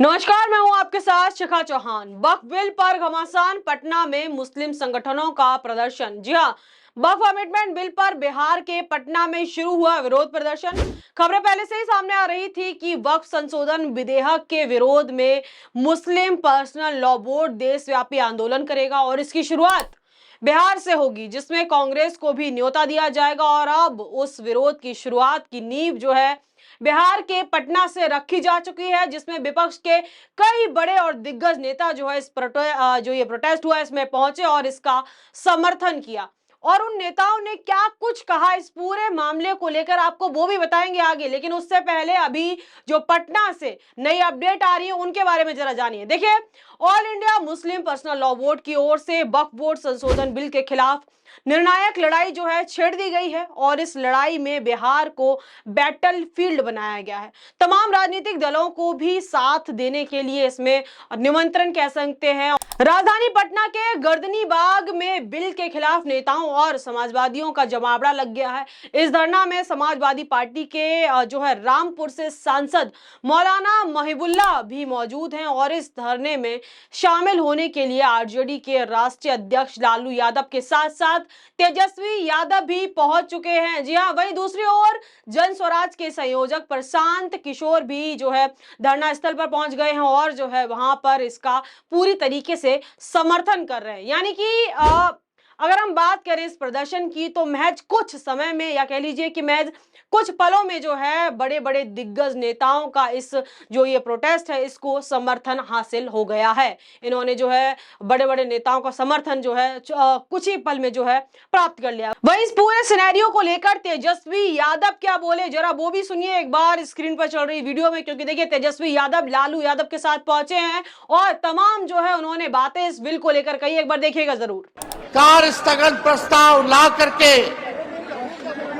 नमस्कार, मैं हूं आपके साथ शिखा चौहान। वक्फ बिल पर घमासान, पटना में मुस्लिम संगठनों का प्रदर्शन। जी हां, वक्फ अमेंडमेंट बिल पर बिहार के पटना में शुरू हुआ विरोध प्रदर्शन। खबरें पहले से ही सामने आ रही थी कि वक्फ संशोधन विधेयक के विरोध में मुस्लिम पर्सनल लॉ बोर्ड देशव्यापी आंदोलन करेगा और इसकी शुरुआत बिहार से होगी, जिसमें कांग्रेस को भी न्योता दिया जाएगा। और अब उस विरोध की शुरुआत की नींव जो है बिहार के पटना से रखी जा चुकी है, जिसमें विपक्ष के कई बड़े और दिग्गज नेता जो है जो ये प्रोटेस्ट हुआ इसमें पहुंचे और इसका समर्थन किया। और उन नेताओं ने क्या कुछ कहा इस पूरे मामले को लेकर आपको वो भी बताएंगे आगे, लेकिन उससे पहले अभी जो पटना से नई अपडेट आ रही है उनके बारे में जरा जानिए। देखिए, all India Muslim personal law board की ओर से वक्फ बोर्ड संशोधन बिल के खिलाफ निर्णायक लड़ाई जो है छेड़ दी गई है और इस लड़ाई में बिहार को बैटल फील्ड बनाया गया है। तमाम राजनीतिक दलों को भी साथ देने के लिए इसमें निमंत्रण कह सकते हैं। राजधानी पटना के गर्दनी बाग में बिल के खिलाफ नेताओं और समाजवादियों का जमावड़ा लग गया है। इस धरना में समाजवादी पार्टी के जो है रामपुर से सांसद मौलाना महिबुल्लाह भी मौजूद हैं और इस धरने में शामिल होने के लिए आरजेडी के राष्ट्रीय अध्यक्ष लालू यादव के साथ साथ तेजस्वी यादव भी पहुंच चुके हैं। जी हां, वहीं दूसरी ओर जन स्वराज के संयोजक प्रशांत किशोर भी जो है धरना स्थल पर पहुंच गए हैं और जो है वहां पर इसका पूरी तरीके से समर्थन कर रहे हैं। यानी कि अगर हम बात करें इस प्रदर्शन की तो महज कुछ समय में या कह लीजिए कि महज कुछ पलों में जो है बड़े बड़े दिग्गज नेताओं का इस जो ये प्रोटेस्ट है इसको समर्थन हासिल हो गया है। इन्होंने जो है बड़े बड़े नेताओं का समर्थन जो है कुछ ही पल में जो है प्राप्त कर लिया। वहीं इस पूरे सिनेरियो को लेकर तेजस्वी यादव क्या बोले जरा वो भी सुनिए एक बार स्क्रीन पर चल रही वीडियो में, क्योंकि देखिए तेजस्वी यादव लालू यादव के साथ पहुंचे हैं और तमाम जो है उन्होंने बातें इस बिल को लेकर कही। एक बार देखिएगा जरूर। कार्य स्थगन प्रस्ताव ला करके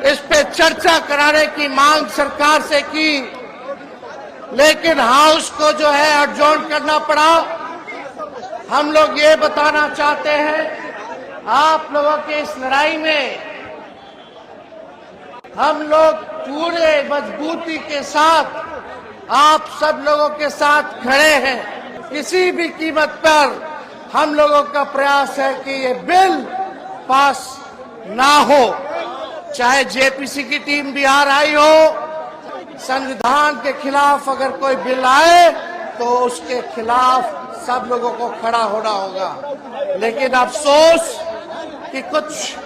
इस पे चर्चा कराने की मांग सरकार से की, लेकिन हाउस को जो है एडजॉर्न करना पड़ा। हम लोग ये बताना चाहते हैं, आप लोगों की इस लड़ाई में हम लोग पूरे मजबूती के साथ आप सब लोगों के साथ खड़े हैं। किसी भी कीमत पर हम लोगों का प्रयास है कि ये बिल पास ना हो, चाहे जेपीसी की टीम बिहार आई हो। संविधान के खिलाफ अगर कोई बिल आए तो उसके खिलाफ सब लोगों को खड़ा होना होगा। लेकिन अफसोस कि कुछ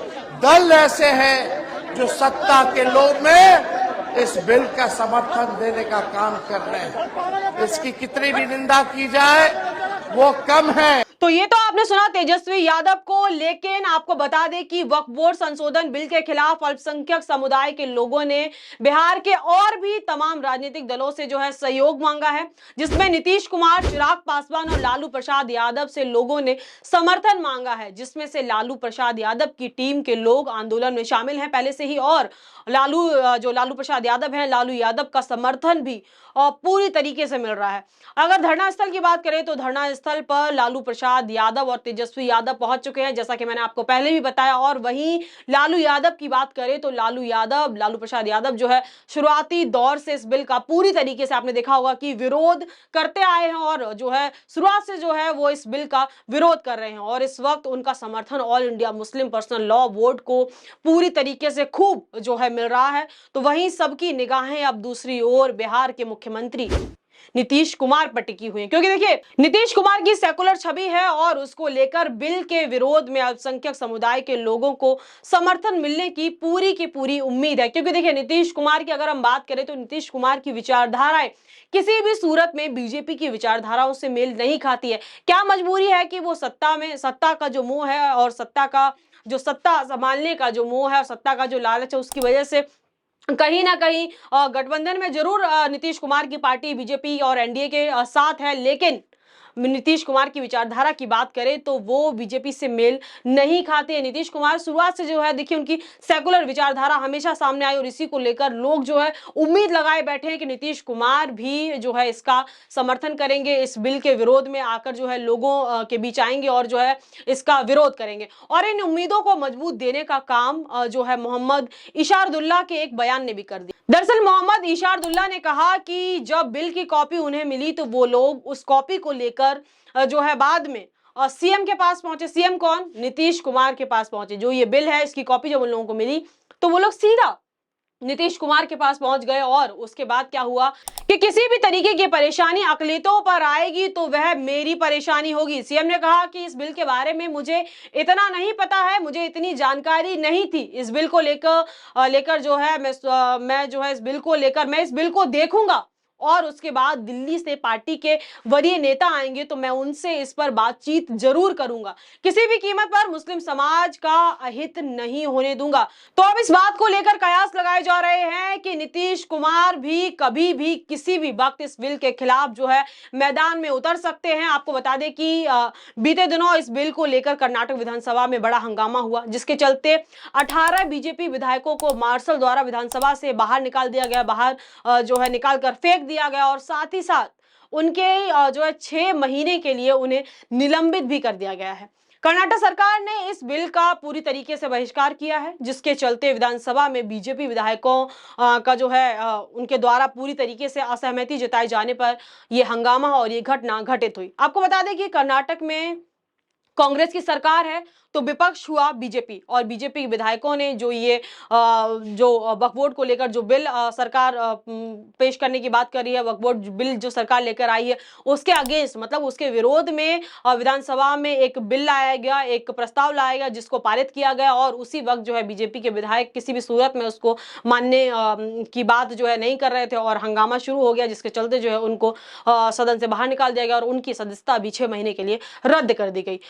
दल ऐसे हैं जो सत्ता के लोभ में इस बिल का समर्थन देने का काम कर रहे हैं। इसकी कितनी भी निंदा की जाए वो कम है। तो ये तो आपने सुना तेजस्वी यादव को, लेकिन आपको बता दें कि वक्फ बोर्ड संशोधन बिल के खिलाफ अल्पसंख्यक समुदाय के लोगों ने बिहार के और भी तमाम राजनीतिक दलों से जो है सहयोग मांगा है, जिसमें नीतीश कुमार, चिराग पासवान और लालू प्रसाद यादव से लोगों ने समर्थन मांगा है, जिसमें से लालू प्रसाद यादव की टीम के लोग आंदोलन में शामिल हैं पहले से ही। और लालू प्रसाद यादव हैं, लालू यादव का समर्थन भी पूरी तरीके से मिल रहा है। अगर धरना स्थल की बात करें तो धरना स्थल पर लालू प्रसाद यादव और तेजस्वी यादव पहुंच चुके हैं, जैसा कि मैंने आपको पहले भी बताया। और वहीं लालू यादव की बात करें तो लालू प्रसाद यादव जो है शुरुआती दौर से इस बिल का पूरी तरीके से आपने देखा होगा कि विरोध करते आए हैं और जो है शुरुआत से जो है वो इस बिल का विरोध कर रहे हैं। और इस वक्त उनका समर्थन all India Muslim personal law board को पूरी तरीके से खूब जो है मिल रहा है। तो वहीं सबकी निगाहें अब दूसरी ओर बिहार के मुख्यमंत्री नीतीश कुमार पर टिकी हुई है, क्योंकि देखिए नीतीश कुमार की सेकुलर छवि है और उसको लेकर बिल के विरोध में अल्पसंख्यक समुदाय के लोगों को समर्थन मिलने की पूरी उम्मीद है। क्योंकि देखिए नीतीश कुमार की अगर हम बात करें तो नीतीश कुमार की विचारधाराएं किसी भी सूरत में बीजेपी की विचारधाराओं से मेल नहीं खाती है। क्या मजबूरी है कि वो सत्ता का जो मोह है और सत्ता संभालने का जो मोह है और सत्ता का जो लालच है, उसकी वजह से कहीं ना कहीं गठबंधन में जरूर नीतीश कुमार की पार्टी बीजेपी और एनडीए के साथ है, लेकिन नीतीश कुमार की विचारधारा की बात करें तो वो बीजेपी से मेल नहीं खाते हैं। नीतीश कुमार शुरुआत से जो है देखिए उनकी सेकुलर विचारधारा हमेशा सामने आई और इसी को लेकर लोग जो है उम्मीद लगाए बैठे हैं कि नीतीश कुमार भी जो है इसका समर्थन करेंगे, इस बिल के विरोध में आकर जो है लोगों के बीच आएंगे और जो है इसका विरोध करेंगे। और इन उम्मीदों को मजबूत देने का काम जो है मोहम्मद इशारदुल्ला के एक बयान ने भी कर दिया। दरअसल मोहम्मद इशारदुल्ला ने कहा कि जब बिल की कॉपी उन्हें मिली तो वो लोग उस कॉपी को लेकर जो है बाद में सीएम के पास पहुंचे। सीएम कौन? नीतीश कुमार के पास पहुंचे। जो ये बिल है इसकी कॉपी जब उन लोगों को मिली तो वो लोग सीधा नीतीश कुमार के पास पहुंच गए और उसके बाद क्या हुआ कि किसी भी तरीके की परेशानी अकलियतों पर आएगी तो वह मेरी परेशानी होगी। सीएम ने कहा कि इस बिल के बारे में मुझे इतना नहीं पता है, मुझे इतनी जानकारी नहीं थी। इस बिल को लेकर जो है मैं जो है इस बिल को लेकर मैं इस बिल को देखूंगा और उसके बाद दिल्ली से पार्टी के वरीय नेता आएंगे तो मैं उनसे इस पर बातचीत जरूर करूंगा। किसी भी कीमत पर मुस्लिम समाज का अहित नहीं होने दूंगा। तो अब इस बात को लेकर कयास लगाए जा रहे हैं कि नीतीश कुमार भी कभी भी किसी भी वक्त इस बिल के खिलाफ जो है मैदान में उतर सकते हैं। आपको बता दें कि बीते दिनों इस बिल को लेकर कर्नाटक विधानसभा में बड़ा हंगामा हुआ, जिसके चलते 18 बीजेपी विधायकों को मार्शल द्वारा विधानसभा से बाहर निकाल दिया गया, बाहर जो है निकाल कर फेंक दिया गया और साथ ही साथ उनके जो है 6 महीने के लिए उन्हें निलंबित भी कर दिया गया है। कर्नाटक सरकार ने इस बिल का पूरी तरीके से बहिष्कार किया है, जिसके चलते विधानसभा में बीजेपी विधायकों का जो है उनके द्वारा पूरी तरीके से असहमति जताए जाने पर यह हंगामा और ये घटना घटित हुई। आपको बता दें कि कर्नाटक में कांग्रेस की सरकार है तो विपक्ष हुआ बीजेपी, और बीजेपी विधायकों ने जो ये जो वक्फ बोर्ड को लेकर जो बिल सरकार पेश करने की बात कर रही है, वक्फ बोर्ड बिल जो सरकार लेकर आई है उसके अगेंस्ट मतलब उसके विरोध में विधानसभा में एक बिल लाया गया, एक प्रस्ताव लाया गया जिसको पारित किया गया और उसी वक्त जो है बीजेपी के विधायक किसी भी सूरत में उसको मानने की बात जो है नहीं कर रहे थे और हंगामा शुरू हो गया, जिसके चलते जो है उनको सदन से बाहर निकाल दिया गया और उनकी सदस्यता अभी 6 महीने के लिए रद्द कर दी गई।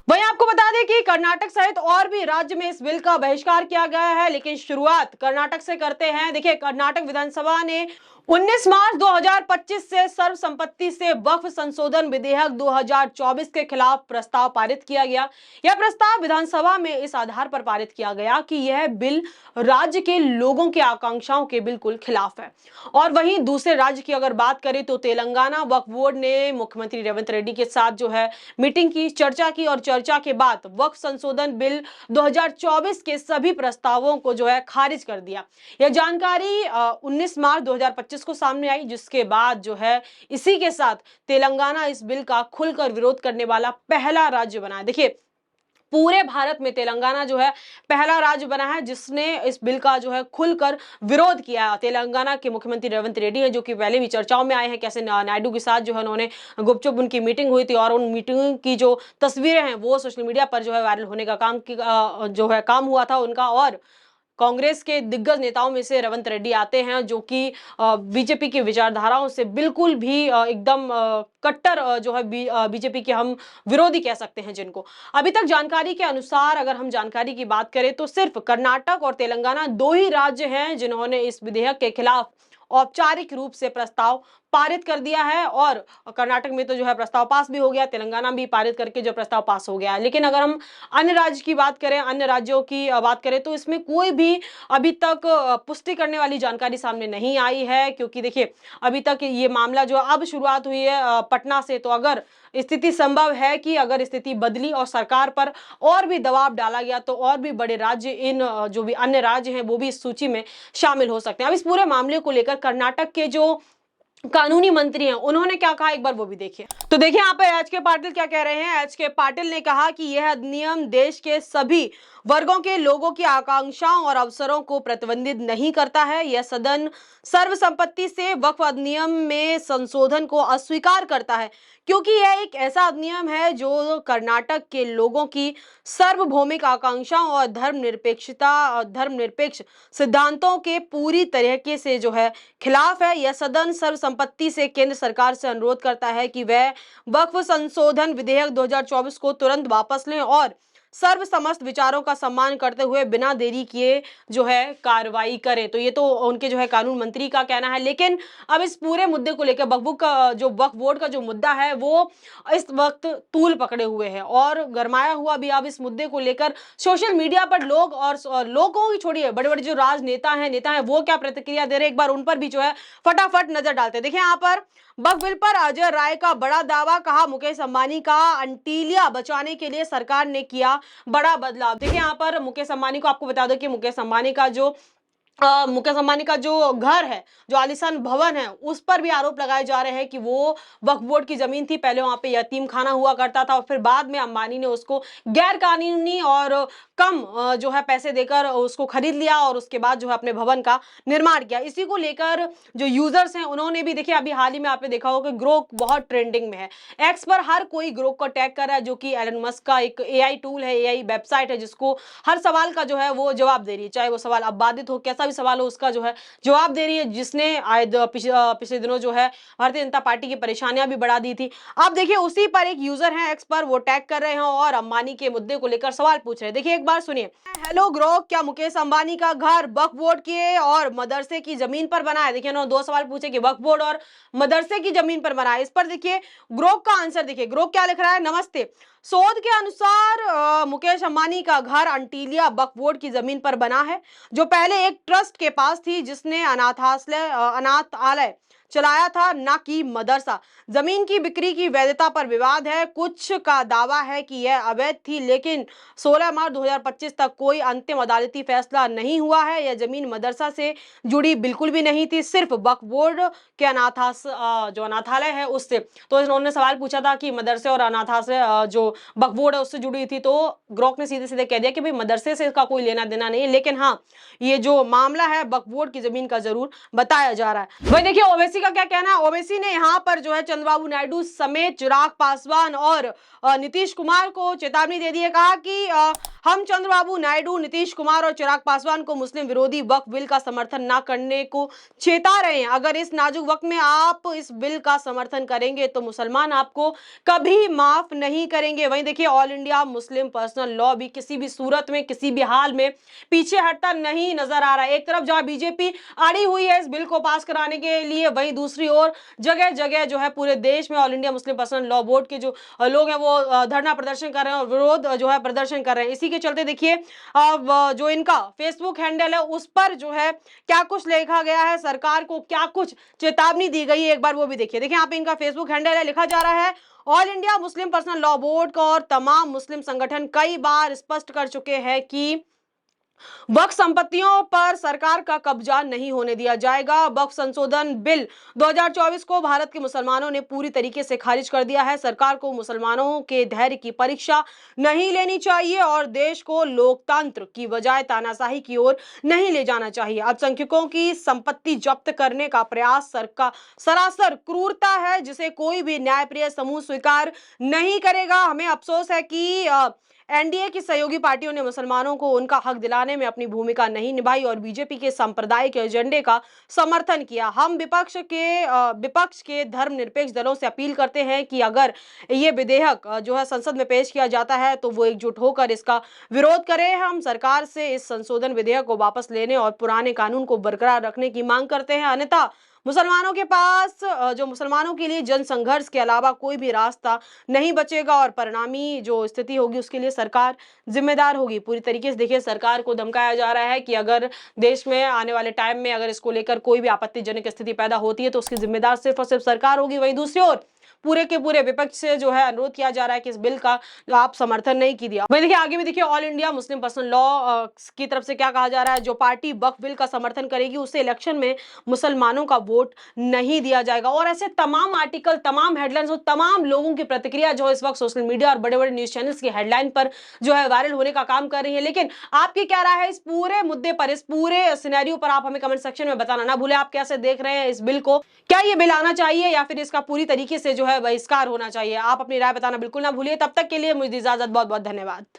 वहीं आपको बता दें कि कर्नाटक सहित और भी राज्य में इस बिल का बहिष्कार किया गया है, लेकिन शुरुआत कर्नाटक से करते हैं। देखिए, कर्नाटक विधानसभा ने 19 मार्च 2025 से सर्वसम्मति से वक्फ संशोधन विधेयक 2024 के खिलाफ प्रस्ताव पारित किया गया। यह प्रस्ताव विधानसभा में इस आधार पर पारित किया गया कि यह बिल राज्य के लोगों की आकांक्षाओं के बिल्कुल खिलाफ है। और वहीं दूसरे राज्य की अगर बात करें तो तेलंगाना वक्फ बोर्ड ने मुख्यमंत्री रेवंत रेड्डी के साथ जो है मीटिंग की, चर्चा की और चर्चा के बाद वक्फ संशोधन बिल 2024 के सभी प्रस्तावों को जो है खारिज कर दिया। यह जानकारी 19 मार्च 2025 को सामने आई, जिसके बाद जो है इसी के साथ तेलंगाना इस बिल का खुलकर विरोध करने वाला पहला राज्य बना है। देखिए, पूरे भारत में तेलंगाना जो है पहला राज्य बना है जिसने इस बिल का जो है खुलकर विरोध किया। तेलंगाना के मुख्यमंत्री रेवंत रेड्डी हैं, जो कि पहले भी चर्चाओं में आए हैं, कैसे नायडू के साथ जो है उन्होंने गुपचुप उनकी मीटिंग हुई थी और उन मीटिंग की जो तस्वीरें हैं वो सोशल मीडिया पर जो है वायरल होने का जो है काम हुआ था उनका। और कांग्रेस के दिग्गज नेताओं में से रेवंत रेड्डी आते हैं, जो कि बीजेपी की विचारधाराओं से बिल्कुल भी एकदम कट्टर जो है बीजेपी के हम विरोधी कह सकते हैं जिनको। अभी तक जानकारी के अनुसार अगर हम जानकारी की बात करें तो सिर्फ कर्नाटक और तेलंगाना 2 ही राज्य हैं जिन्होंने इस विधेयक के खिलाफ औपचारिक रूप से प्रस्ताव पारित कर दिया है। और कर्नाटक में तो जो है प्रस्ताव पास भी हो गया, तेलंगाना भी पारित करके जो प्रस्ताव पास हो गया है। लेकिन अगर हम अन्य राज्य की बात करें, अन्य राज्यों की बात करें तो इसमें कोई भी अभी तक पुष्टि करने वाली जानकारी सामने नहीं आई है, क्योंकि देखिए अभी तक ये मामला जो अब शुरुआत हुई है पटना से, तो अगर स्थिति संभव है कि अगर स्थिति बदली और सरकार पर और भी दबाव डाला गया तो और भी बड़े राज्य, इन जो भी अन्य राज्य हैं वो भी इस सूची में शामिल हो सकते हैं। अब इस पूरे मामले को लेकर कर्नाटक के जो कानूनी मंत्री हैं उन्होंने क्या कहा, एक बार वो भी देखिए। तो देखिए यहाँ पे एच के पाटिल क्या कह रहे हैं। एच के पाटिल ने कहा कि यह अधिनियम देश के सभी वर्गों के लोगों की आकांक्षाओं और अवसरों को प्रतिबंधित नहीं करता है। यह सदन सर्वसम्मति से वक्फ अधिनियम में संशोधन को अस्वीकार करता है, क्योंकि यह एक ऐसा अधिनियम है जो कर्नाटक के लोगों की सार्वभौमिक आकांक्षाओं और धर्मनिरपेक्ष सिद्धांतों के पूरी तरीके से जो है खिलाफ है। यह सदन सर्वसम्मति से केंद्र सरकार से अनुरोध करता है कि वह वक्फ संशोधन विधेयक 2024 को तुरंत वापस लें और सर्वसम्मत विचारों का सम्मान करते हुए बिना देरी किए जो है कार्रवाई करें। तो ये तो उनके जो है कानून मंत्री का कहना है। लेकिन अब इस पूरे मुद्दे को लेकर वक्फ बोर्ड का जो मुद्दा है वो इस वक्त तूल पकड़े हुए है और गरमाया हुआ भी अब इस मुद्दे को लेकर सोशल मीडिया पर लोग और लोगों की छोड़िए बड़े बड़े जो राजनेता हैं वो क्या प्रतिक्रिया दे रहे हैं, एक बार उन पर भी जो है फटाफट नजर डालते हैं। देखिए यहाँ पर वक्फ बिल पर अजय राय का बड़ा दावा, कहा मुकेश अंबानी का अंटीलिया बचाने के लिए सरकार ने किया बड़ा बदलाव। देखिए यहाँ पर मुकेश अंबानी को आपको बता दो कि मुकेश अंबानी का जो मुकेश अंबानी का जो घर है, जो आलीशान भवन है, उस पर भी आरोप लगाए जा रहे हैं कि वो वक्फ बोर्ड की जमीन थी। पहले वहां पे यतीम खाना हुआ करता था और फिर बाद में अंबानी ने उसको गैर कानूनी और कम जो है पैसे देकर उसको खरीद लिया और उसके बाद जो है अपने भवन का निर्माण किया। इसी को लेकर जो यूजर्स हैं उन्होंने भी देखिए, अभी हाल ही में आपने देखा होगा कि ग्रोक बहुत ट्रेंडिंग में है। एक्स पर हर कोई ग्रोक को टैग कर रहा है, जो कि एलन मस्क का एक एआई टूल है, एआई वेबसाइट है, जिसको हर सवाल का जो है वो जवाब दे रही है, चाहे वो सवाल अबाधित हो, कैसा भी सवाल हो, उसका जो है जवाब दे रही है, जिसने पिछले दिनों जो है भारतीय जनता पार्टी की परेशानियां भी बढ़ा दी थी। अब देखिए उसी पर एक यूजर है एक्स पर, वो टैग कर रहे हैं और अंबानी के मुद्दे को लेकर सवाल पूछ रहे हैं। देखिए एक बार सुनिए। हेलो ग्रोक, क्या मुकेश अंबानी का घर वक्फ बोर्ड के और मदरसे की जमीन पर बना है? देखिए उन्होंने दो सवाल पूछे कि वक्फ बोर्ड और मदरसे की जमीन पर बना है। इस पर देखिए ग्रोक का आंसर देखिए, ग्रोक क्या लिख रहा है। नमस्ते, शोध के अनुसार मुकेश अंबानी का घर अंटीलिया वक्फ बोर्ड की जमीन पर बना है, जो पहले एक ट्रस्ट के पास थी, जिसने अनाथालय चलाया था, ना कि मदरसा। जमीन की बिक्री की वैधता पर विवाद है। कुछ का दावा है कि यह अवैध थी, लेकिन 16 मार्च 2025 तक कोई अंतिम अदालती फैसला नहीं हुआ है। यह जमीन मदरसा से जुड़ी बिल्कुल भी नहीं थी, सिर्फ वक्फ बोर्ड के जो अनाथालय है उससे। तो इन्होंने सवाल पूछा था कि मदरसे और अनाथालय जो वक्फ बोर्ड है उससे जुड़ी थी, तो ग्रोक ने सीधे सीधे कह दिया कि भाई मदरसे से इसका कोई लेना देना नहीं है, लेकिन हाँ ये जो मामला है वक्फ बोर्ड की जमीन का जरूर बताया जा रहा है। वही देखिए ओवैसी का क्या कहना है। ओवैसी ने यहाँ पर जो है चंद्रबाबू नायडू समेत चिराग पासवान और नीतीश कुमार को चेतावनी दे दी है। कहा कि हम चंद्रबाबू नायडू, नीतीश कुमार और चिराग पासवान को मुस्लिम विरोधी वक्फ बिल का समर्थन न करने को चेता रहे हैं। अगर इस नाजुक वक्त में आप इस बिल का समर्थन करेंगे तो मुसलमान आपको कभी माफ नहीं करेंगे। वहीं देखिए all India Muslim personal law भी किसी भी सूरत में, किसी भी हाल में पीछे हटता नहीं नजर आ रहा है। एक तरफ जहां बीजेपी अड़ी हुई है इस बिल को पास कराने के लिए, वहीं दूसरी ओर जगह जगह जो है पूरे देश में all India Muslim personal law board के जो लोग हैं वो धरना प्रदर्शन कर रहे हैं और विरोध जो है प्रदर्शन कर रहे हैं। इसी के चलते देखिए अब जो इनका फेसबुक हैंडल है उस पर जो है क्या कुछ लिखा गया है, सरकार को क्या कुछ चेतावनी दी गई है, एक बार वो भी देखिए। देखिए यहाँ पे इनका फेसबुक हैंडल है, लिखा जा रहा है all India Muslim personal law board का और तमाम मुस्लिम संगठन कई बार स्पष्ट कर चुके हैं कि वक्फ संपत्तियों पर सरकार का कब्जा नहीं होने दिया जाएगा। वक्फ संशोधन बिल 2024 को भारत के मुसलमानों ने पूरी तरीके से खारिज कर दिया है। सरकार को मुसलमानों के धैर्य की परीक्षा नहीं लेनी चाहिए और देश को लोकतंत्र की बजाय तानाशाही की ओर नहीं ले जाना चाहिए। अल्पसंख्यकों की संपत्ति जब्त करने का प्रयास सरकार सरासर क्रूरता है, जिसे कोई भी न्यायप्रिय समूह स्वीकार नहीं करेगा। हमें अफसोस है कि एनडीए की सहयोगी पार्टियों ने मुसलमानों को उनका हक दिलाने में अपनी भूमिका नहीं निभाई और बीजेपी के सांप्रदायिक एजेंडे का समर्थन किया। हम विपक्ष के धर्मनिरपेक्ष दलों से अपील करते हैं कि अगर ये विधेयक जो है संसद में पेश किया जाता है तो वो एकजुट होकर इसका विरोध करें। हम सरकार से इस संशोधन विधेयक को वापस लेने और पुराने कानून को बरकरार रखने की मांग करते हैं, अन्यथा मुसलमानों के पास जो मुसलमानों के लिए जन संघर्ष के अलावा कोई भी रास्ता नहीं बचेगा और परिणामी जो स्थिति होगी उसके लिए सरकार जिम्मेदार होगी। पूरी तरीके से देखिए सरकार को धमकाया जा रहा है कि अगर देश में आने वाले टाइम में अगर इसको लेकर कोई भी आपत्तिजनक स्थिति पैदा होती है तो उसकी जिम्मेदार सिर्फ और सिर्फ सरकार होगी। वहीं दूसरी ओर पूरे के पूरे विपक्ष से जो है अनुरोध किया जा रहा है कि इस बिल का आप समर्थन नहीं कीजिए। वहीं देखिए आगे भी देखिए all India Muslim personal law की तरफ से क्या कहा जा रहा है। जो पार्टी वक्फ बिल का समर्थन करेगी उसे इलेक्शन में मुसलमानों का वोट नहीं दिया जाएगा। और ऐसे तमाम आर्टिकल, तमाम हेडलाइंस और तमाम लोगों की प्रतिक्रिया जो इस वक्त सोशल मीडिया और बड़े बड़े न्यूज चैनल्स की हेडलाइन पर जो है वायरल होने का काम कर रही है। लेकिन आपकी क्या राय है इस पूरे मुद्दे पर, इस पूरे सिनेरियो पर? आप हमें कमेंट सेक्शन में बताना ना भूले। आप कैसे देख रहे हैं इस बिल को? क्या ये बिल आना चाहिए या फिर इसका पूरी तरीके से जो है बहिष्कार होना चाहिए? आप अपनी राय बताना बिल्कुल ना भूलिए। तब तक के लिए मुझे इजाजत, बहुत बहुत धन्यवाद।